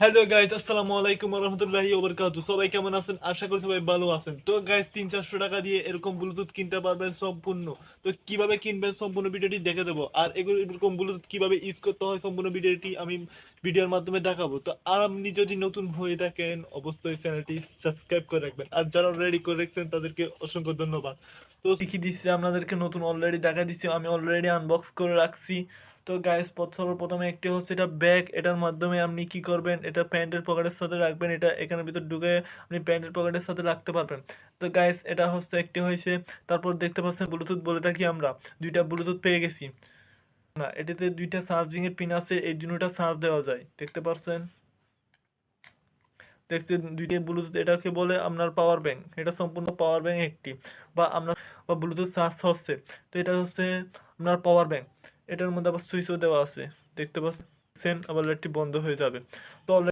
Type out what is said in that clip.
Hello guys, আসসালামু আলাইকুম রহমতুল্লাহি ওবরকাতু। সবাই কেমন আছেন? আশা করি সবাই ভালো আছেন। তো গাইজ, 300-400 টাকা দিয়ে এরকম ব্লুটুথ কিনতে পারবেন সম্পূর্ণ। তো কিভাবে কিনবেন সম্পূর্ণ ভিডিওটি দেখে দেবো, আর এরকম ব্লুটুথ কিভাবে ইউজ করতে হয় সম্পূর্ণ ভিডিওটি আমি ভিডিওর মাধ্যমে দেখাবো। তো আর আপনি যদি নতুন হয়ে থাকেন অবশ্যই চ্যানেলটি সাবস্ক্রাইব করে রাখবেন, আর যারা অলরেডি করে রাখছেন তাদেরকে অসংখ্য ধন্যবাদ। তো শিখিয়ে দিচ্ছি আপনাদেরকে, নতুন অলরেডি দেখা দিচ্ছি, আমি অলরেডি আনবক্স করে রাখছি। তো গাইস, সর্বপ্রথমে একটি হচ্ছে এটা ব্যাগ। এটার মাধ্যমে আপনি কি করবেন, এটা প্যান্টের পকেটের সাথে রাখবেন, এটা এখানের ভিতর ঢুকে আপনি প্যান্টের পকেটের সাথে রাখতে পারবেন। তো গাইস, এটা হচ্ছে একটি হয়েছে। তারপর দেখতে পাচ্ছেন ব্লুটুথ বলে থাকি আমরা, দুইটা ব্লুটুথ পেয়ে গেছি। না, এটাতে দুইটা চার্জিং এর পিন আছে, এই দুটোটা চার্জ দেওয়া যায়, দেখতে পাচ্ছেন। দেখছেন দুইটা ব্লুটুথ, এটাকে বলে আপনার পাওয়ার ব্যাংক। এটা সম্পূর্ণ পাওয়ার ব্যাংক একটি, বা আপনার বা ব্লুটুথ চার্জ হচ্ছে। তো এটা হচ্ছে আপনার পাওয়ার ব্যাংক। এটার মধ্যে আবার সুইচও দেওয়া আছে, দেখতে পাচ্ছেন। আবার লাইটটি বন্ধ হয়ে যাবে। তো